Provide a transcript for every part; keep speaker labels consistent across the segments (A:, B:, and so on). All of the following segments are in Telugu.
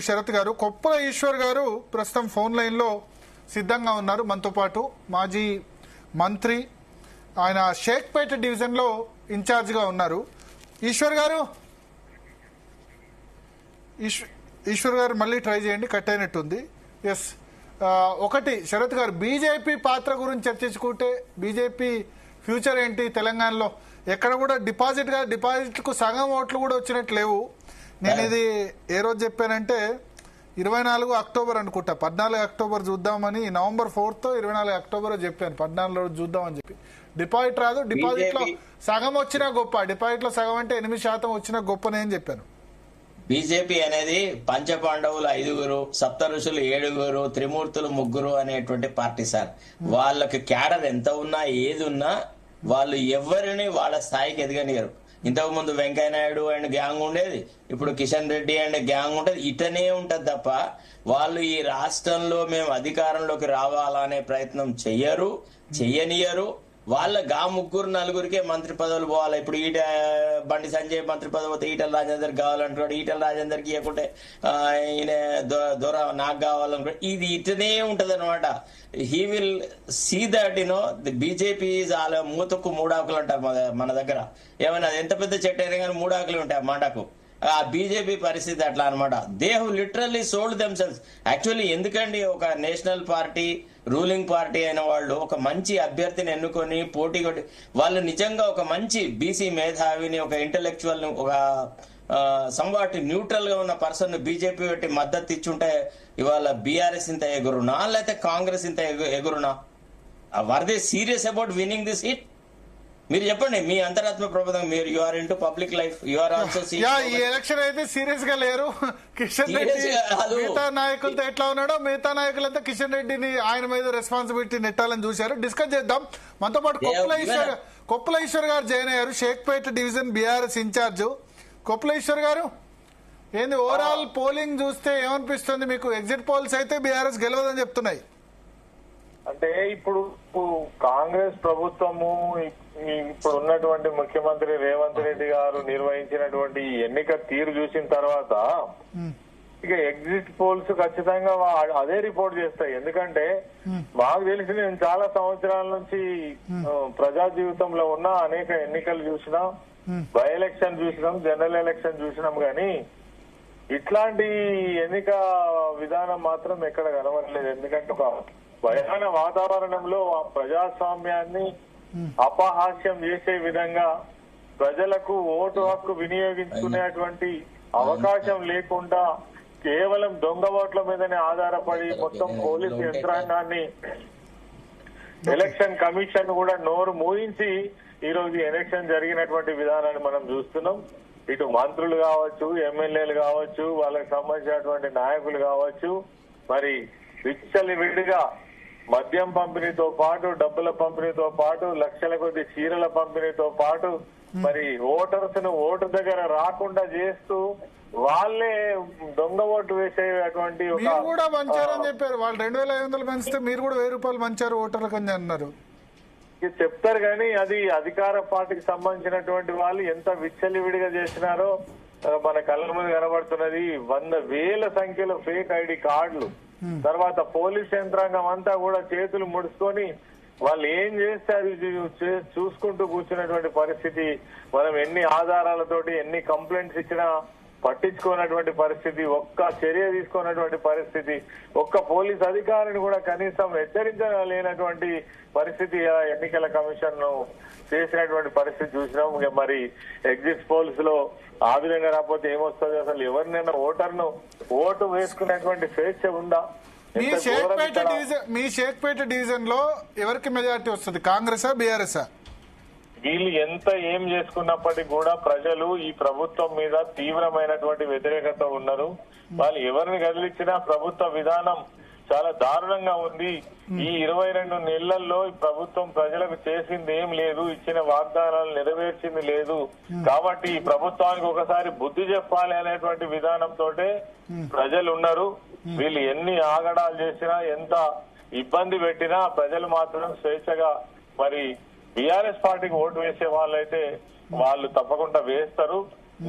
A: శరత్ గారు, కొప్పుల ఈశ్వర్ గారు ప్రస్తుతం ఫోన్ లైన్ లో సిద్ధంగా ఉన్నారు. మనతో పాటు మాజీ మంత్రి, ఆయన షేక్పేట డివిజన్ లో ఇన్ఛార్జ్ గా ఉన్నారు. ఈశ్వర్ గారు మళ్ళీ ట్రై చేయండి, కట్ అయినట్టుంది. ఎస్, ఒకటి శరత్ గారు, బీజేపీ పాత్ర గురించి చర్చించుకుంటే బీజేపీ ఫ్యూచర్ ఏంటి తెలంగాణలో? ఎక్కడ కూడా డిపాజిట్కు సగం ఓట్లు కూడా వచ్చినట్టు లేవు. నేను ఇది ఏ రోజు చెప్పానంటే 24 అక్టోబర్ అనుకుంటా, 14 అక్టోబర్ చూద్దామని, నవంబర్ 4th 24 అక్టోబర్ చెప్పాను, 14 రోజు చూద్దామని చెప్పి. డిపాజిట్ రాదు, డిపాజిట్ లో సగం వచ్చినా గొప్ప, డిపాజిట్ లో సగం అంటే 8% వచ్చినా గొప్పనే అని చెప్పాను.
B: బీజేపీ అనేది పంచపాండవులు 5, సప్త ఋషులు 7, త్రిమూర్తులు 3 అనేటువంటి పార్టీ సార్. వాళ్ళకి క్యాడర్ ఎంత ఉన్నా ఏది ఉన్నా వాళ్ళు ఎవరిని వాళ్ళ స్థాయికి ఎదగనియరు. ఇంతకు ముందు వెంకయ్య నాయుడు అండ్ గ్యాంగ్ ఉండేది, ఇప్పుడు కిషన్ రెడ్డి అండ్ గ్యాంగ్ ఉంటది, ఇటనే ఉంటది తప్ప వాళ్ళు ఈ రాష్ట్రంలో మేము అధికారంలోకి రావాలనే ప్రయత్నం చెయ్యనియరు. వాళ్ళ 3-4 మంత్రి పదవులు పోవాలి. ఇప్పుడు బండి సంజయ్ మంత్రి పదవి పోతే ఈటల రాజేందర్ కావాలంటున్నాడు, ఈటల రాజేందర్కి ఇవ్వకుంటే ఈయన దొర నాకు కావాలనుకుంటే ఇది ఇటనే ఉంటది అనమాట. He will see that the BJP వాళ్ళ మూతకు 3 ఆకులు అంటారు మన దగ్గర. ఏమన్నా ఎంత పెద్ద చెట్టు అయినా కానీ 3 ఆకులు ఉంటాయి మండకు. ఆ బీజేపీ పరిస్థితి అట్లా అనమాట. They have literally sold themselves. Actually ఎందుకండి ఒక నేషనల్ పార్టీ, రూలింగ్ పార్టీ అయిన వాళ్ళు ఒక మంచి అభ్యర్థిని ఎన్నుకొని పోటీ కొట్టి, వాళ్ళు నిజంగా ఒక మంచి బీసీ మేధావిని, ఒక ఇంటెలెక్చువల్, ఒక సంవాటి న్యూట్రల్ గా ఉన్న పర్సన్ బీజేపీ పెట్టి మద్దతు ఇచ్చుంటే ఇవాళ బీఆర్ఎస్ ఇంత ఎగురునా లేకపోతే కాంగ్రెస్ ఇంత ఎగురునా? Were they serious about winning this seat? మీరు చెప్పండి, మీ అంతరాత్మ ప్రబోధం. మీరు you are into public life, you are also
A: ఈ ఎలక్షన్ అయితే సీరియస్ గా లేరు. కిషన్ రెడ్డి మిగతా నాయకులతో ఎట్లా ఉన్నాడో మిగతా నాయకులంతా కిషన్ రెడ్డిని ఆయన మీద రెస్పాన్సిబిలిటీ నెట్టాలని చూశారు. డిస్కస్ చేద్దాం. మనతో పాటు కొప్పుల ఈశ్వర్ గారు జాయిన్ అయ్యారు, Shaikpet division BRS incharge. Koppula Eshwar garu, ఏంది ఓవరాల్ పోలింగ్ చూస్తే ఏమనిపిస్తుంది మీకు? ఎగ్జిట్ పోల్స్ అయితే బీఆర్ఎస్ గెలవదని చెప్తున్నాయి.
C: అంటే ఇప్పుడు కాంగ్రెస్ ప్రభుత్వము, ఇప్పుడు ఉన్నటువంటి ముఖ్యమంత్రి రేవంత్ రెడ్డి గారు నిర్వహించినటువంటి ఎన్నిక తీరు చూసిన తర్వాత ఇక ఎగ్జిట్ పోల్స్ ఖచ్చితంగా అదే రిపోర్ట్ చేస్తాయి. ఎందుకంటే మాకు తెలిసి నేను చాలా సంవత్సరాల నుంచి ప్రజా జీవితంలో ఉన్న అనేక ఎన్నికలు చూసినాం, బై ఎలక్షన్ చూసినాం, జనరల్ ఎలక్షన్ చూసినాం, కానీ ఇట్లాంటి ఎన్నిక విధానం మాత్రం ఎక్కడ కనబడలేదు. ఎందుకంటే ఒక భయాన వాతావరణంలో ప్రజాస్వామ్యాన్ని అపహాస్యం చేసే విధంగా ప్రజలకు ఓటు హక్కు వినియోగించుకునేటువంటి అవకాశం లేకుండా కేవలం దొంగ ఓట్ల మీదనే ఆధారపడి మొత్తం పోలీసు యంత్రాంగాన్ని, ఎలక్షన్ కమిషన్ కూడా నోరు మూయించి ఈ రోజు ఎలక్షన్ జరిగినటువంటి విధానాన్ని మనం చూస్తున్నాం. ఇటు మంత్రులు కావచ్చు, ఎమ్మెల్యేలు కావచ్చు, వాళ్ళకి సంబంధించినటువంటి నాయకులు కావచ్చు, మరి విచ్చలవిడిగా మద్యం పంపిణీతో పాటు, డబ్బుల పంపిణీతో పాటు, లక్షల కొద్ది చీరల పంపిణీతో పాటు, మరి ఓటర్స్ ను ఓటు దగ్గర రాకుండా చేస్తూ వాళ్ళే దొంగ ఓటు వేసేటువంటి
A: కూడా పంచారని చెప్పారు. వాళ్ళు 2500 పంచితే మీరు కూడా 1000 రూపాయలు పంచారు ఓటర్లకు అని అన్నారు.
C: చెప్తారు కానీ అది అధికార పార్టీకి సంబంధించినటువంటి వాళ్ళు ఎంత విచ్చలవిడిగా చేసినారో మన కళ్ళ ముందు కనబడుతున్నది. 100,000 సంఖ్యలో ఫేక్ ఐడి కార్డులు, తర్వాత పోలీస్ యంత్రాంగం అంతా కూడా చేతులు ముడుచుకొని వాళ్ళు ఏం చేస్తే అది చూసుకుంటూ కూర్చున్నటువంటి పరిస్థితి. మనం ఎన్ని ఆధారాలతోటి ఎన్ని కంప్లైంట్స్ ఇచ్చినా పట్టించుకున్నటువంటి పరిస్థితి, ఒక్క చర్య తీసుకున్నటువంటి పరిస్థితి, ఒక్క పోలీస్ అధికారిని కూడా కనీసం హెచ్చరించలేనటువంటి పరిస్థితి ఎన్నికల కమిషన్ ను చేసినటువంటి పరిస్థితి చూసినాం. మరి ఎగ్జిట్ పోల్స్ లో ఆ విధంగా రాకపోతే ఏమొస్తుంది? అసలు ఎవరినైనా ఓటర్ను ఓటు వేసుకునేటువంటి స్వేచ్ఛ ఉందా?
A: మీ షేక్పేట డివిజన్ లో ఎవరికి మెజారిటీ వస్తుంది, కాంగ్రెసా బీఆర్ఎస్?
C: వీళ్ళు ఎంత ఏం చేసుకున్నప్పటికీ కూడా ప్రజలు ఈ ప్రభుత్వం మీద తీవ్రమైనటువంటి వ్యతిరేకత ఉన్నారు. వాళ్ళు ఎవరిని కదిలించినా ప్రభుత్వ విధానం చాలా దారుణంగా ఉంది. ఈ 22 నెలల్లో ఈ ప్రభుత్వం ప్రజలకు చేసింది ఏం లేదు, ఇచ్చిన వాగ్దానాలు నెరవేర్చింది లేదు. కాబట్టి ఈ ప్రభుత్వానికి ఒకసారి బుద్ధి చెప్పాలి అనేటువంటి విధానంతో ప్రజలు ఉన్నారు. వీళ్ళు ఎన్ని ఆగడాలు చేసినా, ఎంత ఇబ్బంది పెట్టినా ప్రజలు మాత్రం స్వేచ్ఛగా మరి బీఆర్ఎస్ పార్టీకి ఓటు వేసే వాళ్ళైతే వాళ్ళు తప్పకుండా వేస్తారు.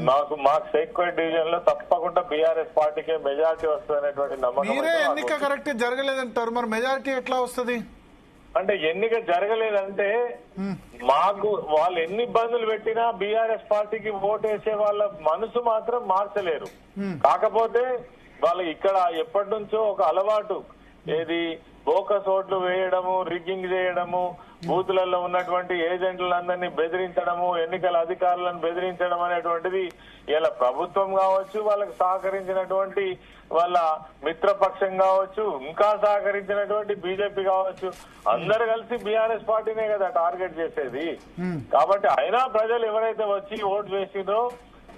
C: మాకు షేక్పేట్ డివిజన్ లో తప్పకుండా బీఆర్ఎస్ పార్టీకే మెజారిటీ వస్తుంది అనేటువంటి నమ్మకం.
A: మీరే ఎన్నిక కరెక్ట్ జరగలేదంటారు, మరి మెజారిటీ ఎట్లా వస్తుంది?
C: అంటే ఎన్నిక జరగలేదంటే మాకు వాళ్ళు ఎన్ని ఇబ్బందులు పెట్టినా బీఆర్ఎస్ పార్టీకి ఓటు వేసే వాళ్ళ మనసు మాత్రం మార్చలేరు. కాకపోతే వాళ్ళు ఇక్కడ ఎప్పటి నుంచో ఒక అలవాటు, ఏది బోకస్ ఓట్లు వేయడము, రిగ్గింగ్ చేయడము, బూతులలో ఉన్నటువంటి ఏజెంట్లందరినీ బెదిరించడము, ఎన్నికల అధికారులను బెదిరించడం అనేటువంటిది ఇలా ప్రభుత్వం కావచ్చు, వాళ్ళకి సహకరించినటువంటి వాళ్ళ మిత్రపక్షం కావచ్చు, ఇంకా సహకరించినటువంటి బీజేపీ కావచ్చు, అందరు కలిసి బీఆర్ఎస్ పార్టీనే కదా టార్గెట్ చేసేది. కాబట్టి అయినా ప్రజలు ఎవరైతే వచ్చి ఓటు వేసిందో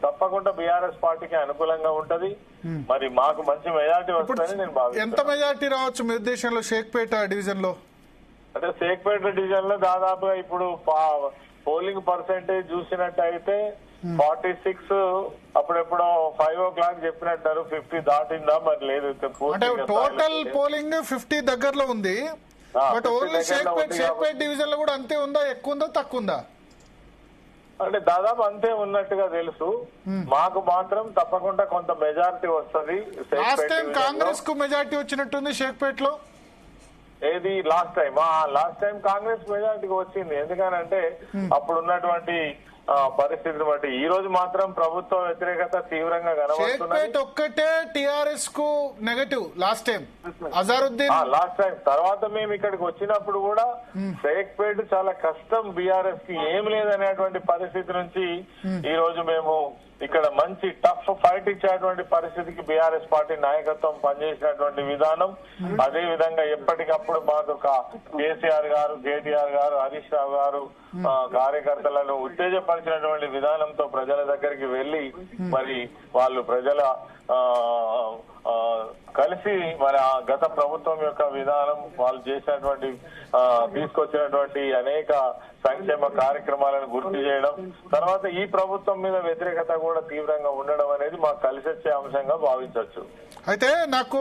C: తప్పకుండా బీఆర్ఎస్ పార్టీకి అనుకూలంగా ఉంటది. మరి మాకు మంచి మెజార్టీ వస్తుందని నేను భావిస్తున్నాను.
A: ఎంత మెజార్టీ రావచ్చు మీ ఉద్దేశంలో షేక్పేట డివిజన్ లో?
C: అంటే షేక్పేట డివిజన్ లో దాదాపుగా ఇప్పుడు పోలింగ్ పర్సెంటేజ్ చూసినట్టయితే 46, అప్పుడెప్పుడో 5 o'clock చెప్పినట్టారు 50 దాటిందా మరి లేదు.
A: అంటే టోటల్ పోలింగ్ 50 దగ్గరలో ఉంది, బట్ ఓన్లీ షేక్పేట్ డివిజన్ లో కూడా అంతే ఉందా, ఎక్కువ ఉందా తక్కువ ఉందా?
C: అంటే దాదాపు అంతే ఉన్నట్టుగా తెలుసు. మాకు మాత్రం తప్పకుండా కొంత మెజారిటీ వస్తుంది.
A: లాస్ట్ టైం కాంగ్రెస్ కు మెజారిటీ వచ్చినట్టుంది షేక్పేట్ లో.
C: ఏది లాస్ట్ టైం కాంగ్రెస్ మెజారిటీకి వచ్చింది. ఎందుకనంటే అప్పుడు ఉన్నటువంటి పరిస్థితిని బట్టి. ఈ రోజు మాత్రం ప్రభుత్వ వ్యతిరేకత తీవ్రంగా కనబడుతున్నది.
A: ఒక్కటే టిఆర్ఎస్ కు negative last time Azharuddin.
C: Last time తర్వాత మేము ఇక్కడికి వచ్చినప్పుడు కూడా షేక్పేట్ చాలా కష్టం, బీఆర్ఎస్ కి ఏం లేదనేటువంటి పరిస్థితి నుంచి ఈ రోజు మేము ఇక్కడ మంచి టఫ్ ఫైట్ ఇచ్చేటువంటి పరిస్థితికి బీఆర్ఎస్ పార్టీ నాయకత్వం పనిచేసినటువంటి విధానం, అదే విధంగా ఎప్పటికప్పుడు మాకు కేసీఆర్ గారు, కేటీఆర్ గారు, హరీష్ రావు గారు కార్యకర్తలను ఉత్తేజపరిచినటువంటి విధానంతో ప్రజల దగ్గరికి వెళ్లి మరి వాళ్ళు ప్రజల కలిసి మరి ఆ గత ప్రభుత్వం యొక్క విధానం, వాళ్ళు చేసినటువంటి తీసుకొచ్చినటువంటి అనేక సంక్షేమ కార్యక్రమాలను గుర్తు చేయడం, తర్వాత ఈ ప్రభుత్వం మీద వ్యతిరేకత కూడా తీవ్రంగా ఉండడం అనేది మాకు కలిసి వచ్చే అంశంగా భావించవచ్చు.
A: అయితే నాకు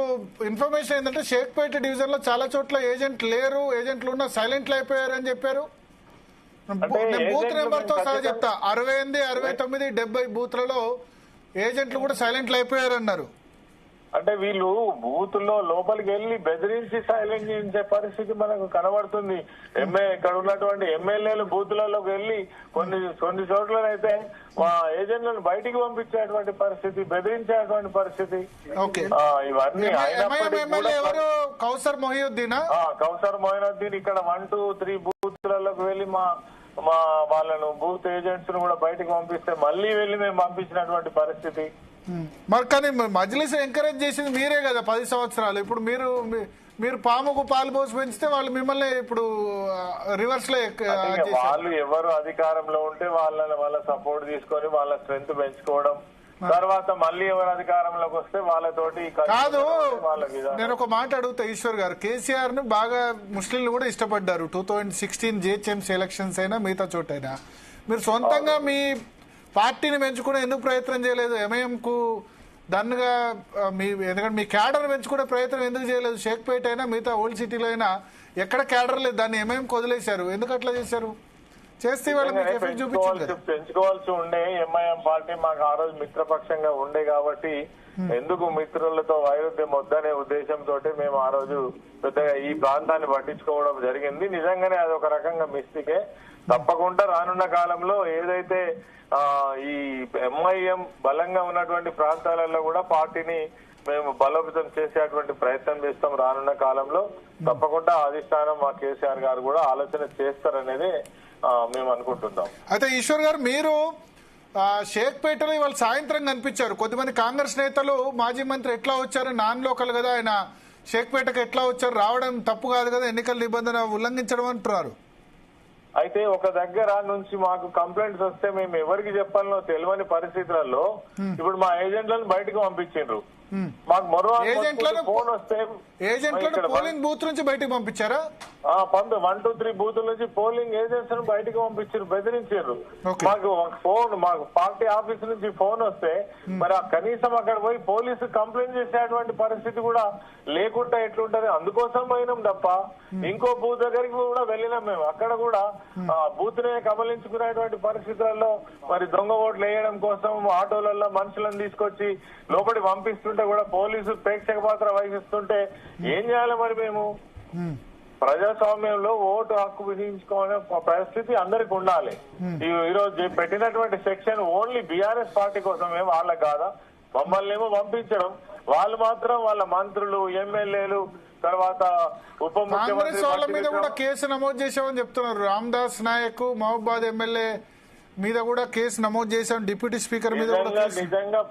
A: ఇన్ఫర్మేషన్ ఏంటంటే షేక్పేట డివిజన్ లో చాలా చోట్ల ఏజెంట్ లేరు, ఏజెంట్లు ఉన్న సైలెంట్లు అయిపోయారు అని చెప్పారు. బూత్ నెంబర్ తో సహా చెప్తా, 68, 69, 70 బూత్లలో ఏజెంట్లు కూడా సైలెంట్లు అయిపోయారు అన్నారు.
C: అంటే వీళ్ళు బూత్ లో లోపలికి వెళ్లి బెదిరించి సైలెంట్ చేయించే పరిస్థితి మనకు కనబడుతుంది. ఇక్కడ ఉన్నటువంటి ఎమ్మెల్యేలు బూత్లలోకి వెళ్లి కొన్ని చోట్లనైతే మా ఏజెంట్లను బయటికి పంపించేటువంటి పరిస్థితి, బెదిరించేటువంటి పరిస్థితి, ఇవన్నీ
A: ఎవరు కౌసర్ మొహియుద్దీన్
C: ఇక్కడ 1, 2, 3 బూత్లలోకి వెళ్లి మా వాళ్ళను బూత్ ఏజెంట్స్ ను కూడా బయటకు పంపిస్తే మళ్ళీ వెళ్లి మేము పంపించినటువంటి పరిస్థితి.
A: మరి కానీ మజ్లిస్ ఎంకరేజ్ చేసింది మీరే కదా 10 సంవత్సరాలు. ఇప్పుడు మీరు పాముకు పాలు పోసి పెంచితే వాళ్ళు మిమ్మల్ని ఇప్పుడు రివర్స్ లో
C: వాళ్ళు ఎవరు అధికారంలో ఉంటే వాళ్ళ సపోర్ట్ తీసుకొని వాళ్ళ స్ట్రెంత్ పెంచుకోవడం, తర్వాత మళ్ళీ ఎవరు అధికారంలోకి వస్తే వాళ్ళతోటి
A: కాదు. నేను ఒక మాట అడుగుతా ఈశ్వర్ గారు, కేసీఆర్ ను బాగా ముస్లింలు కూడా ఇష్టపడ్డారు. 2016 జిహెచ్ఎంసీ ఎలక్షన్స్ అయినా మిగతా చోటైనా మీరు సొంతంగా మీ పార్టీని పెంచుకునే ఎందుకు ప్రయత్నం చేయలేదు? ఎంఐఎం కు దన్నుగా ఎందుకంటే మీ క్యాడర్ పెంచుకునే ప్రయత్నం ఎందుకు చేయలేదు? షేక్పేట అయినా మిగతా ఓల్డ్ సిటీలో అయినా ఎక్కడ క్యాడర్ లేదు, దాన్ని ఎంఐఎం వదిలేశారు. ఎందుకు అట్లా చేశారు? చేస్తే
C: పెంచుకోవాల్సి ఉండే. ఎంఐఎం పార్టీ మాకు ఆ రోజు మిత్రపక్షంగా ఉండే కాబట్టి ఎందుకు మిత్రులతో వైరుధ్యం వద్దనే ఉద్దేశంతో మేము ఆ రోజు పెద్దగా ఈ ప్రాంతాన్ని పట్టించుకోవడం జరిగింది. నిజంగానే అది ఒక రకంగా మిస్టేకే. తప్పకుండా రానున్న కాలంలో ఏదైతే ఈ ఎంఐఎం బలంగా ఉన్నటువంటి ప్రాంతాలలో కూడా పార్టీని మేము బలోపేతం చేసేటువంటి ప్రయత్నం చేస్తాం. రానున్న కాలంలో తప్పకుండా అధిష్టానం మా కేసీఆర్ గారు కూడా ఆలోచన చేస్తారనేది మేము అనుకుంటున్నాం.
A: అయితే ఈశ్వర్ గారు, మీరు షేక్పేటలో ఇవాళ సాయంత్రం కనిపించారు. కొద్దిమంది కాంగ్రెస్ నేతలు మాజీ మంత్రి ఎట్లా వచ్చారు, నాన్ లోకల్ కదా ఆయన, షేక్పేటకు ఎట్లా వచ్చారు, రావడం తప్పు కాదు కదా, ఎన్నికల నిబంధన ఉల్లంఘించడం అంటున్నారు.
C: అయితే ఒక దగ్గర నుంచి మాకు కంప్లైంట్స్ వస్తే మేము ఎవరికి చెప్పాలనో తెలియని పరిస్థితులలో ఇప్పుడు మా ఏజెంట్లను బయటకు పంపించిండ్రు. మాకు మరో
A: ఏజెంట్లను
C: ఫోన్ వస్తే
A: ఏజెంట్లను పోలింగ్ బూత్ నుంచి బయటకు పంపించారా?
C: 1, 2, 3 బూతుల నుంచి పోలింగ్ ఏజెంట్స్ ను బయటకు పంపించారు, బెదిరించారు. మాకు మాకు పార్టీ ఆఫీస్ నుంచి ఫోన్ వస్తే మరి కనీసం అక్కడ పోయి పోలీసు కంప్లైంట్ చేసేటువంటి పరిస్థితి కూడా లేకుండా ఎట్లుంటది. అందుకోసం పోయినాం తప్ప ఇంకో బూత్ దగ్గరికి కూడా వెళ్ళినాం మేము. అక్కడ కూడా బూత్ నే కబలించుకునేటువంటి పరిస్థితులలో మరి దొంగ ఓట్లు వేయడం కోసం ఆటోలలో మనుషులను తీసుకొచ్చి లోపలి పంపిస్తుంటే కూడా పోలీసు ప్రేక్షక పాత్ర వహిస్తుంటే ఏం చేయాలి మరి మేము? ప్రజాస్వామ్యంలో ఓటు హక్కు వినియోగించుకోవాలనే పరిస్థితి అందరికి ఉండాలి. ఈ రోజు పెట్టినటువంటి సెక్షన్ ఓన్లీ బీఆర్ఎస్ పార్టీ కోసమే, వాళ్ళకి కాదా? మమ్మల్ని ఏమో పంపించడం, వాళ్ళు మాత్రం వాళ్ళ మంత్రులు, ఎమ్మెల్యేలు, తర్వాత ఉప
A: కాంగ్రెస్ వాళ్ళ మీద కూడా
C: ముఖ్యమంత్రి
A: కేసు నమోదు చేశామని చెప్తున్నారు. రామదాస్ నాయక్ మహబూబాద్ ఎమ్మెల్యే మీద కూడా కేసు నమోదు చేశాం, డిప్యూటీ స్పీకర్ మీద కూడా కేసు.
C: నిజంగా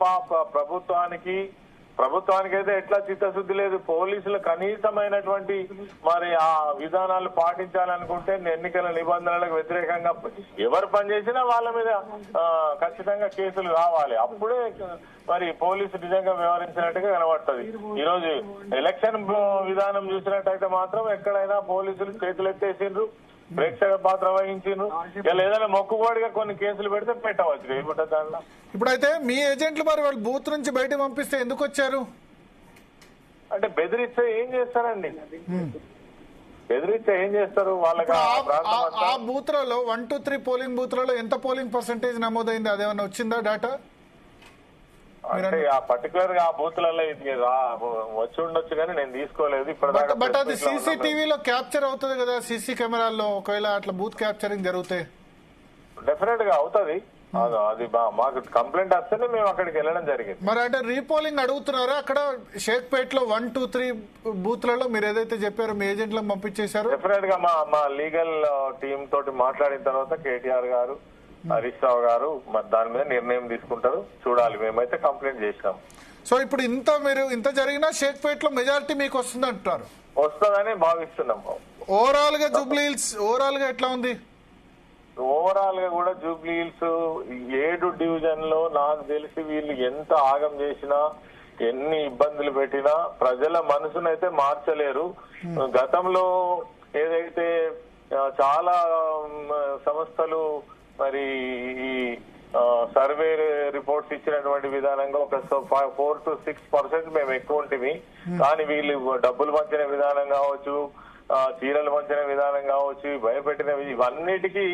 C: ప్రభుత్వానికి అయితే ఎట్లా చిత్తశుద్ధి లేదు. పోలీసులు కనీసమైనటువంటి మరి ఆ విధానాలు పాటించాలనుకుంటే ఎన్నికల నిబంధనలకు వ్యతిరేకంగా ఎవరు పనిచేసినా వాళ్ళ మీద ఖచ్చితంగా కేసులు కావాలి. అప్పుడే మరి పోలీసు నిజంగా వ్యవహరించినట్టుగా కనబడుతుంది. ఈ రోజు ఎలక్షన్ విధానం చూసినట్టయితే మాత్రం ఎక్కడైనా పోలీసులు చేతులు ఎత్తేసిండ్రు, ప్రేక్షక పాత్ర వహించిండ్రు. ఇలా ఏదైనా మొక్కుబడిగా కొన్ని కేసులు పెడితే పెట్టవచ్చు. ఏమిటో దాంట్లో
A: ఇప్పుడైతే మీ ఏజెంట్లు మరి వాళ్ళు బూత్ నుంచి బయట పంపిస్తే ఎందుకు వచ్చారు?
C: అంటే బెదిరిస్తే ఏం చేస్తారండి? బెదిరిస్తే ఏం చేస్తారు? వాళ్ళకి
A: ఆ బూత్లలో 1, 2, 3 పోలింగ్ బూత్లలో ఎంత పోలింగ్ పర్సెంటేజ్ నమోదైంది? అదేమన్నా వచ్చిందా డేటా?
C: అంటే ఆ పర్టికులర్ గా ఆ బూత్లలో ఇది వచ్చి ఉండొచ్చు కానీ నేను తీసుకోలేదు ఇప్పటిదాకా.
A: బట్ అది సీసీటీవీలో క్యాప్చర్ అవుతుంది కదా, సీసీ కెమెరాల్లో. ఒకవేళ అట్లా బూత్ క్యాప్చరింగ్ జరిగితే
C: డెఫినెట్ గా అవుతుంది. అది మాకు కంప్లైంట్ వస్తేనే మేము అక్కడికి వెళ్ళడం జరిగింది.
A: మరి అంటే రీపోలింగ్ అడుగుతున్నారా అక్కడ షేక్పేట్ లో 1, 2, 3 బూత్లలో మీరు ఏదైతే చెప్పారో మీ ఏజెంట్లను పంపించేశారు?
C: డెఫినెట్ గా మా లీగల్ టీమ్ తోటి మాట్లాడిన తర్వాత కేటీఆర్ గారు, హరీష్ రావు గారు మరి దాని మీద నిర్ణయం తీసుకుంటారు. చూడాలి. మేమైతే కంప్లైంట్ చేసినాం.
A: సో ఇప్పుడు ఇంత జరిగినా షేక్పేట్ లో మెజారిటీ మీకు వస్తుంది అంటారు?
C: వస్తుందని భావిస్తున్నాం.
A: ఓవరాల్ గా జూబ్లీహిల్స్ ఓవరాల్ గా ఎట్లా ఉంది?
C: ఓవరాల్ గా కూడా జూబ్లీహిల్స్ 7 డివిజన్ లో నాకు తెలిసి వీళ్ళు ఎంత ఆగం చేసినా, ఎన్ని ఇబ్బందులు పెట్టినా ప్రజల మనసునైతే మార్చలేరు. గతంలో ఏదైతే చాలా సంస్థలు మరి ఈ సర్వే రిపోర్ట్స్ ఇచ్చినటువంటి విధానంగా ఒక 4 to 6% మేము ఎక్కువ ఉంటుంది. కానీ వీళ్ళు డబ్బులు పంచిన విధానం కావచ్చు, చీరలు పంచిన విధానం కావచ్చు, భయపెట్టినవి, ఇవన్నిటికీ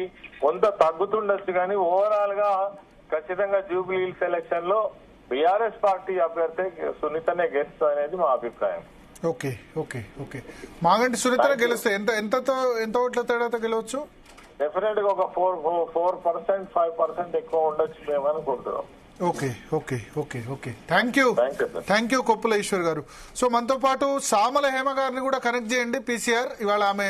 C: కొంత తగ్గుతుండొచ్చు. కానీ ఓవరాల్ గా ఖచ్చితంగా జూబ్లీహిల్స్ ఎలక్షన్ లో బీఆర్ఎస్ పార్టీ అభ్యర్థి సునీతనే గెలుస్తుంది అనేది మా అభిప్రాయం.
A: ఓకే ఓకే ఓకే మాగంటి సునీతనే గెలుస్తే ఎంత ఓట్ల తేడాతో గెలవచ్చు?
C: డెఫినెట్ గా ఒక 4%, 5% ఎక్కువ ఉండొచ్చు మేము అనుకుంటున్నాం.
A: Okay okay okay okay thank you Koppula Eshwar garu. So మనతో పాటు సామల హేమ గారిని కూడా కనెక్ట్ చేయండి. పీసీఆర్ ఇవాళ ఆమె